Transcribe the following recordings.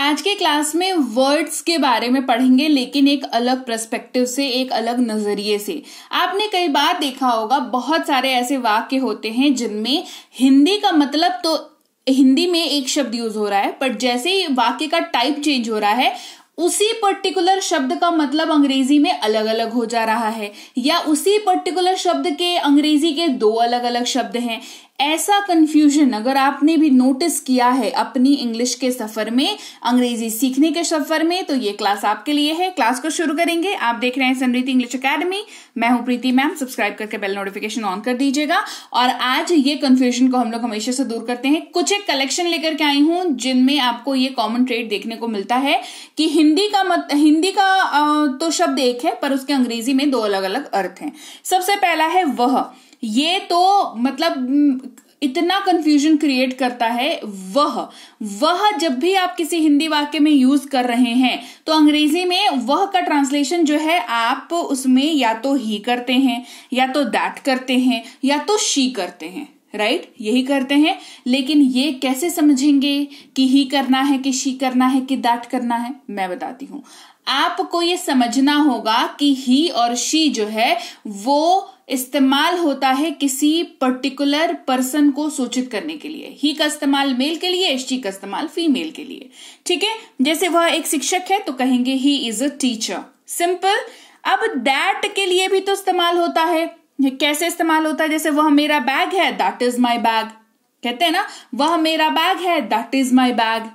आज के क्लास में वर्ड्स के बारे में पढ़ेंगे, लेकिन एक अलग पर्सपेक्टिव से, एक अलग नजरिए से। आपने कई बार देखा होगा बहुत सारे ऐसे वाक्य होते हैं जिनमें हिंदी का मतलब तो हिंदी में एक शब्द यूज हो रहा है, बट जैसे ही वाक्य का टाइप चेंज हो रहा है उसी पर्टिकुलर शब्द का मतलब अंग्रेजी में अलग अलग हो जा रहा है, या उसी पर्टिकुलर शब्द के अंग्रेजी के दो अलग अलग शब्द हैं। ऐसा कंफ्यूजन अगर आपने भी नोटिस किया है अपनी इंग्लिश के सफर में, अंग्रेजी सीखने के सफर में, तो ये क्लास आपके लिए है। क्लास को शुरू करेंगे। आप देख रहे हैं समृद्धि इंग्लिश एकेडमी। मैं हूं प्रीति मैम। सब्सक्राइब करके बेल नोटिफिकेशन ऑन कर दीजिएगा। और आज ये कंफ्यूजन को हम लोग हमेशा से दूर करते हैं। कुछ एक कलेक्शन लेकर के आई हूं जिनमें आपको ये कॉमन ट्रेड देखने को मिलता है कि हिंदी का तो शब्द एक है, पर उसके अंग्रेजी में दो अलग अलग अर्थ हैं। सबसे पहला है वह। ये तो मतलब इतना कंफ्यूजन क्रिएट करता है। वह जब भी आप किसी हिंदी वाक्य में यूज कर रहे हैं तो अंग्रेजी में वह का ट्रांसलेशन जो है आप उसमें या तो ही करते हैं, या तो दैट करते हैं, या तो शी करते हैं। राइट, यही करते हैं। लेकिन ये कैसे समझेंगे कि ही करना है कि शी करना है कि दैट करना है, मैं बताती हूं। आपको ये समझना होगा कि ही और शी जो है वो इस्तेमाल होता है किसी पर्टिकुलर पर्सन को सूचित करने के लिए। ही का इस्तेमाल मेल के लिए, शी का इस्तेमाल फीमेल के लिए। ठीक है, जैसे वह एक शिक्षक है तो कहेंगे he is a teacher. Simple. अब दैट के लिए भी तो इस्तेमाल होता है। कैसे इस्तेमाल होता है? जैसे वह मेरा बैग है, दैट इज माई बैग। कहते हैं ना, वह मेरा बैग है, that is my bag.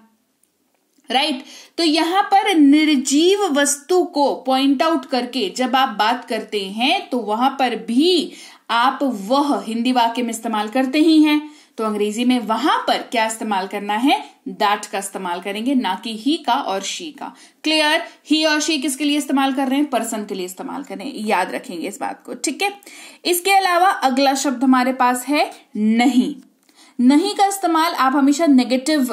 Right तो यहां पर निर्जीव वस्तु को पॉइंट आउट करके जब आप बात करते हैं तो वहां पर भी आप वह हिंदी वाक्य में इस्तेमाल करते ही हैं। तो अंग्रेजी में वहां पर क्या इस्तेमाल करना है? दैट का इस्तेमाल करेंगे, ना कि ही का और शी का। क्लियर? ही और शी किसके लिए इस्तेमाल कर रहे हैं? पर्सन के लिए इस्तेमाल करें। याद रखेंगे इस बात को। ठीक है, इसके अलावा अगला शब्द हमारे पास है नहीं। नहीं का इस्तेमाल आप हमेशा नेगेटिव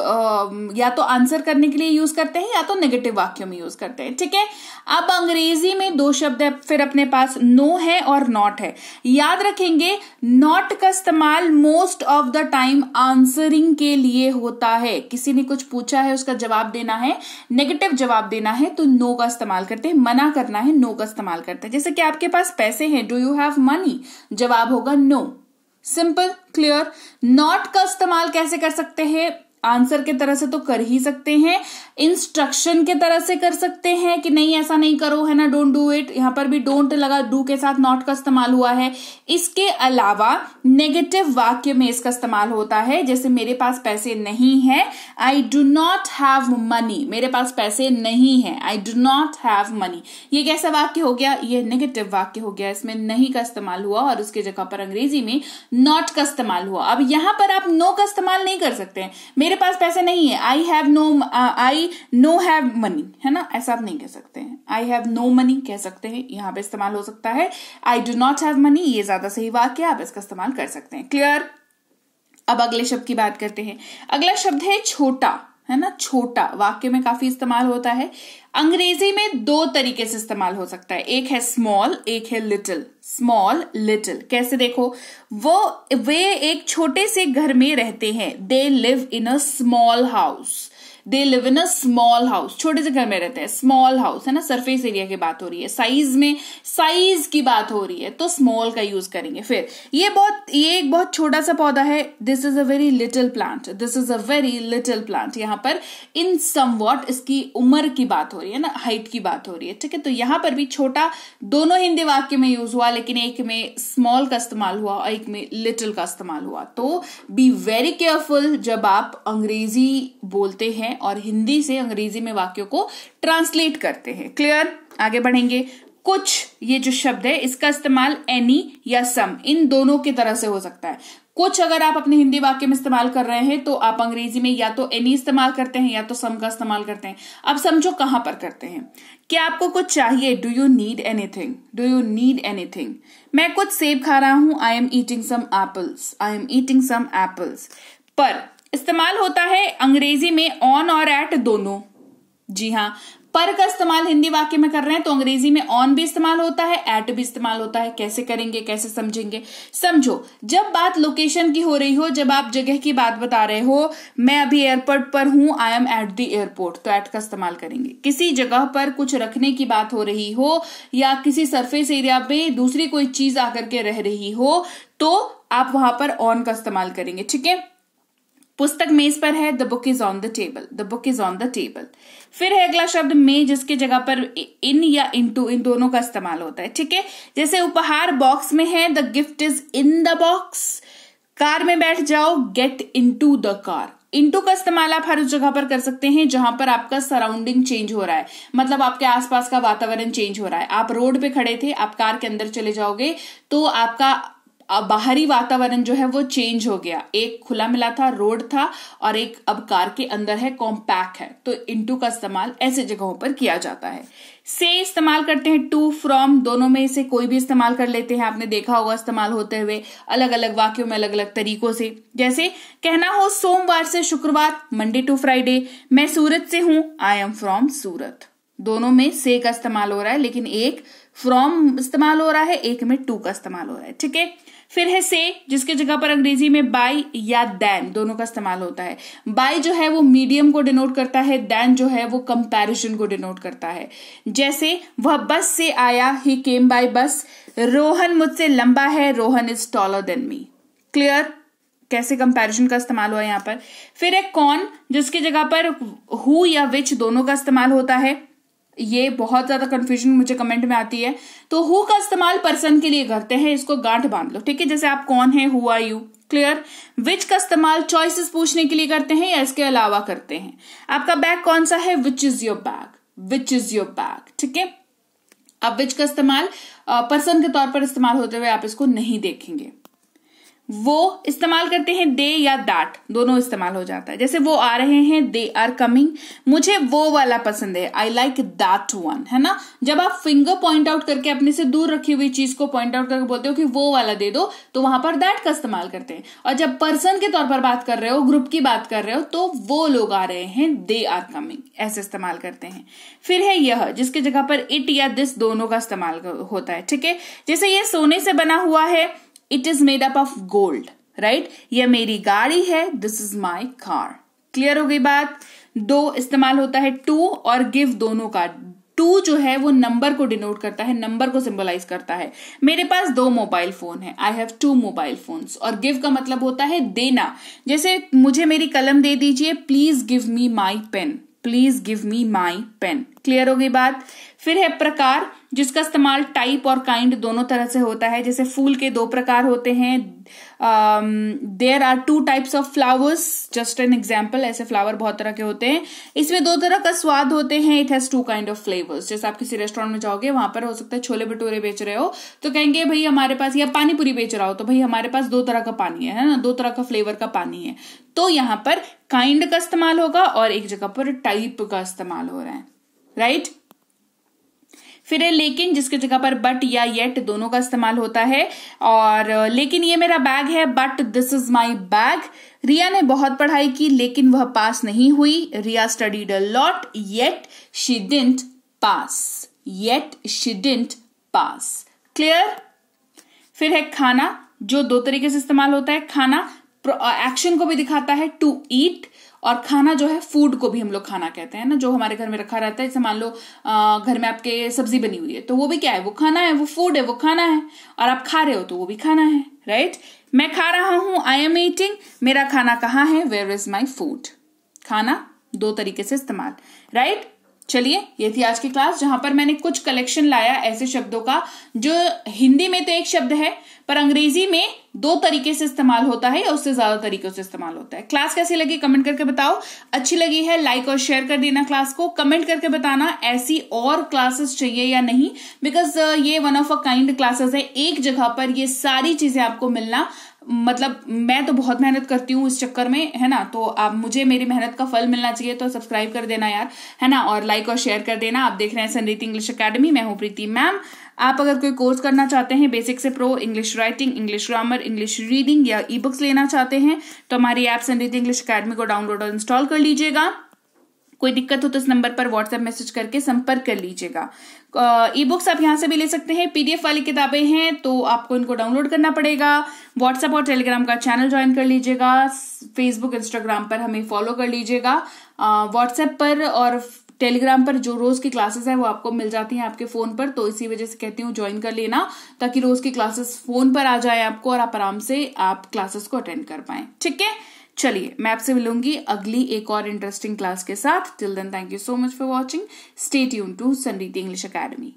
या तो आंसर करने के लिए यूज करते हैं, या तो नेगेटिव वाक्यों में यूज करते हैं। ठीक है, अब अंग्रेजी में दो शब्द है, फिर अपने पास नो है और नॉट है। याद रखेंगे, नॉट का इस्तेमाल most of the time answering के लिए होता है। किसी ने कुछ पूछा है, उसका जवाब देना है, नेगेटिव जवाब देना है, तो नो का इस्तेमाल करते हैं। मना करना है, नो का इस्तेमाल करते हैं। जैसे कि आपके पास पैसे हैं, डू यू हैव मनी? जवाब होगा नो। Simple, clear. नॉट का इस्तेमाल कैसे कर सकते हैं? आंसर के तरह से तो कर ही सकते हैं, इंस्ट्रक्शन के तरह से कर सकते हैं कि नहीं ऐसा नहीं करो, है ना, डोंट डू इट। यहां पर भी डोंट लगा, डू के साथ नॉट का इस्तेमाल हुआ है। इसके अलावा नेगेटिव वाक्य में इसका इस्तेमाल होता है। जैसे मेरे पास पैसे नहीं है, I do not have money. मेरे पास पैसे नहीं है, I do not have money. ये कैसा वाक्य हो गया? ये नेगेटिव वाक्य हो गया। इसमें नहीं का इस्तेमाल हुआ और उसकी जगह पर अंग्रेजी में नॉट का इस्तेमाल हुआ। अब यहां पर आप नो का इस्तेमाल नहीं कर सकते हैं। मेरे पास पैसे नहीं है, आई नो हैव मनी, है ना, ऐसा आप नहीं कह सकते हैं। आई हैव नो मनी कह सकते हैं, यहां पे इस्तेमाल हो सकता है। I do not have money, ये ज्यादा सही वाक्य, आप इसका इस्तेमाल कर सकते हैं। क्लियर? अब अगले शब्द की बात करते हैं। अगला शब्द है छोटा, है ना, छोटा। वाक्य में काफी इस्तेमाल होता है। अंग्रेजी में दो तरीके से इस्तेमाल हो सकता है, एक है स्मॉल, एक है लिटिल। स्मॉल, लिटिल कैसे? देखो, वे एक छोटे से घर में रहते हैं। They live in a small house. They live in a small house, छोटे से घर में रहते हैं। स्मॉल हाउस, है ना, सरफेस एरिया की बात हो रही है। साइज में साइज की बात हो रही है तो स्मॉल का यूज करेंगे। फिर ये एक बहुत छोटा सा पौधा है। This is a very little plant. This is a very little plant. यहाँ पर इन समवॉट इसकी उम्र की बात हो रही है ना, हाइट की बात हो रही है। ठीक है, तो यहां पर भी छोटा दोनों हिंदी वाक्य में यूज हुआ, लेकिन एक में स्मॉल का इस्तेमाल हुआ और एक में लिटिल का इस्तेमाल हुआ। तो बी वेरी केयरफुल जब आप अंग्रेजी बोलते हैं और हिंदी से अंग्रेजी में वाक्यों को ट्रांसलेट करते हैं। क्लियर? आगे बढ़ेंगे। कुछ, ये जो शब्द है इसका इस्तेमाल एनी या सम, इन दोनों की तरह से हो सकता है। कुछ अगर आप अपने हिंदी वाक्य में इस्तेमाल कर रहे हैं तो आप अंग्रेजी में या तो एनी इस्तेमाल करते हैं या तो सम का इस्तेमाल करते हैं। अब समझो कहां पर करते हैं। क्या आपको कुछ चाहिए? Do you need anything? Do you need anything? मैं कुछ सेब खा रहा हूं, I am eating some apples. I am eating some apples. पर इस्तेमाल होता है अंग्रेजी में ऑन और एट दोनों। जी हाँ, पर का इस्तेमाल हिंदी वाक्य में कर रहे हैं तो अंग्रेजी में ऑन भी इस्तेमाल होता है, एट भी इस्तेमाल होता है। कैसे करेंगे, कैसे समझेंगे? समझो, जब बात लोकेशन की हो रही हो, जब आप जगह की बात बता रहे हो, मैं अभी एयरपोर्ट पर हूं, I M at the airport, तो एट का इस्तेमाल करेंगे। किसी जगह पर कुछ रखने की बात हो रही हो या किसी सरफेस एरिया पे दूसरी कोई चीज आकर के रह रही हो तो आप वहां पर ऑन का इस्तेमाल करेंगे। ठीक है, पुस्तक मेज पर है, the book is on the table, the book is on the table. फिर है अगला शब्द में, जिसके जगह पर इन या इनटू, इन दोनों का इस्तेमाल होता है। ठीक है, जैसे उपहार बॉक्स में है, the gift is in the box. Car में बैठ जाओ, get into the car. Into का इस्तेमाल आप हर उस जगह पर कर सकते हैं जहां पर आपका सराउंडिंग चेंज हो रहा है, मतलब आपके आसपास का वातावरण चेंज हो रहा है। आप रोड पे खड़े थे, आप कार के अंदर चले जाओगे तो आपका बाहरी वातावरण जो है वो चेंज हो गया। एक खुला मिला था, रोड था, और एक अब कार के अंदर है, कॉम्पैक्ट है। तो इनटू का इस्तेमाल ऐसे जगहों पर किया जाता है। से इस्तेमाल करते हैं, टू, फ्रॉम, दोनों में से कोई भी इस्तेमाल कर लेते हैं। आपने देखा होगा इस्तेमाल होते हुए अलग अलग वाक्यों में अलग अलग तरीकों से। जैसे कहना हो सोमवार से शुक्रवार, मंडे टू फ्राइडे। मैं सूरत से हूं, आई एम फ्रॉम सूरत। दोनों में से का इस्तेमाल हो रहा है, लेकिन एक फ्रॉम इस्तेमाल हो रहा है, एक में टू का इस्तेमाल हो रहा है। ठीक है, फिर है से, जिसके जगह पर अंग्रेजी में बाय या दैन, दोनों का इस्तेमाल होता है। बाय जो है वो मीडियम को डिनोट करता है, दैन जो है वो कंपैरिजन को डिनोट करता है। जैसे वह बस से आया, ही केम बाय बस। रोहन मुझसे लंबा है, Rohan is taller than me. Clear कैसे कंपैरिजन का इस्तेमाल हुआ यहाँ पर। फिर है कौन, जिसकी जगह पर हु या विच दोनों का इस्तेमाल होता है। ये बहुत ज्यादा कंफ्यूजन मुझे कमेंट में आती है। तो हु का इस्तेमाल पर्सन के लिए करते हैं, इसको गांठ बांध लो। ठीक है, जैसे आप कौन है, हु आर यू। क्लियर। विच का इस्तेमाल चॉइसेस पूछने के लिए करते हैं या इसके अलावा करते हैं। आपका बैग कौन सा है, which is your bag, which is your bag. ठीक है, अब विच का इस्तेमाल पर्सन के तौर पर इस्तेमाल होते हुए आप इसको नहीं देखेंगे। वो इस्तेमाल करते हैं, दे या दैट, दोनों इस्तेमाल हो जाता है। जैसे वो आ रहे हैं, दे आर कमिंग। मुझे वो वाला पसंद है, आई लाइक दैट वन, है ना। जब आप फिंगर पॉइंट आउट करके अपने से दूर रखी हुई चीज को पॉइंट आउट करके बोलते हो कि वो वाला दे दो, तो वहां पर दैट का इस्तेमाल करते हैं। और जब पर्सन के तौर पर बात कर रहे हो, ग्रुप की बात कर रहे हो, तो वो लोग आ रहे हैं, दे आर कमिंग, ऐसे इस्तेमाल करते हैं। फिर है यह, जिसके जगह पर इट या दिस दोनों का इस्तेमाल होता है। ठीक है, जैसे ये सोने से बना हुआ है, it is made up of gold, right. यह मेरी गाड़ी है, this is my car. Clear हो गई बात। दो इस्तेमाल होता है टू और गिव दोनों का। टू जो है वो नंबर को डिनोट करता है, नंबर को सिंबलाइज करता है। मेरे पास 2 मोबाइल फोन है, आई हैव 2 मोबाइल फोन्स। और गिव का मतलब होता है देना। जैसे मुझे मेरी कलम दे दीजिए, please give me my pen, please give me my pen. Clear हो गई बात। फिर है प्रकार, जिसका इस्तेमाल टाइप और काइंड दोनों तरह से होता है। जैसे फूल के 2 प्रकार होते हैं, there are 2 types of flowers, just an example. ऐसे फ्लावर बहुत तरह के होते हैं, इसमें 2 तरह का स्वाद होते हैं। It has 2 kind of flavours. जैसे आप किसी रेस्टोरेंट में जाओगे, वहां पर हो सकता है छोले भटूरे बेच रहे हो तो कहेंगे भाई हमारे पास, या पानी पूरी बेच रहा हो तो भाई हमारे पास 2 तरह का पानी है ना, 2 तरह का फ्लेवर का पानी है। तो यहां पर काइंड का इस्तेमाल होगा और एक जगह पर टाइप का इस्तेमाल हो रहा है, राइट। फिर है लेकिन, जिसके जगह पर बट या येट दोनों का इस्तेमाल होता है। और लेकिन ये मेरा बैग है, but this is my bag. Riya ने बहुत पढ़ाई की लेकिन वह पास नहीं हुई। Riya studied a lot yet she didn't pass, yet she didn't pass. Clear. फिर है खाना, जो 2 तरीके से इस्तेमाल होता है। खाना एक्शन को भी दिखाता है, टू ईट, और खाना जो है फूड को भी हम लोग खाना कहते हैं ना, जो हमारे घर में रखा रहता है। जैसे मान लो घर में आपके सब्जी बनी हुई है तो वो भी क्या है, वो खाना है, वो फूड है, वो खाना है। और आप खा रहे हो तो वो भी खाना है, राइट। मैं खा रहा हूं, आई एम ईटिंग। मेरा खाना कहाँ है, वेयर इज माई फूड। खाना 2 तरीके से इस्तेमाल, राइट। चलिए, ये थी आज की क्लास जहां पर मैंने कुछ कलेक्शन लाया ऐसे शब्दों का जो हिंदी में तो एक शब्द है पर अंग्रेजी में 2 तरीके से इस्तेमाल होता है या उससे ज्यादा तरीकों से इस्तेमाल होता है। क्लास कैसी लगी कमेंट करके बताओ। अच्छी लगी है लाइक और शेयर कर देना क्लास को। कमेंट करके बताना ऐसी और क्लासेस चाहिए या नहीं, बिकॉज ये one of a kind classes है। एक जगह पर ये सारी चीजें आपको मिलना, मतलब मैं तो बहुत मेहनत करती हूँ इस चक्कर में, है ना। तो आप, मुझे मेरी मेहनत का फल मिलना चाहिए, तो सब्सक्राइब कर देना यार, है ना, और लाइक और शेयर कर देना। आप देख रहे हैं संरीति इंग्लिश अकेडमी, मैं हूँ प्रीति मैम। आप अगर कोई कोर्स करना चाहते हैं बेसिक से pro, English writing, English grammar, English reading या ई बुक्स लेना चाहते हैं तो हमारी ऐप संरीति इंग्लिश अकेडमी को डाउनलोड और इंस्टॉल कर लीजिएगा। कोई दिक्कत हो तो इस नंबर पर व्हाट्सएप मैसेज करके संपर्क कर लीजिएगा। ई बुक्स आप यहाँ से भी ले सकते हैं। पीडीएफ वाली किताबें हैं तो आपको इनको डाउनलोड करना पड़ेगा। व्हाट्सएप और टेलीग्राम का चैनल ज्वाइन कर लीजिएगा। फेसबुक इंस्टाग्राम पर हमें फॉलो कर लीजिएगा। व्हाट्सएप पर और टेलीग्राम पर जो रोज की क्लासेस है वो आपको मिल जाती हैं आपके फोन पर, तो इसी वजह से कहती हूँ ज्वाइन कर लेना, ताकि रोज की क्लासेस फोन पर आ जाए आपको और आप आराम से आप क्लासेस को अटेंड कर पाए। ठीक है, चलिए मैं आपसे मिलूंगी अगली एक और इंटरेस्टिंग क्लास के साथ। Till then thank you so much for watching. Stay tune to Sanriti English academy.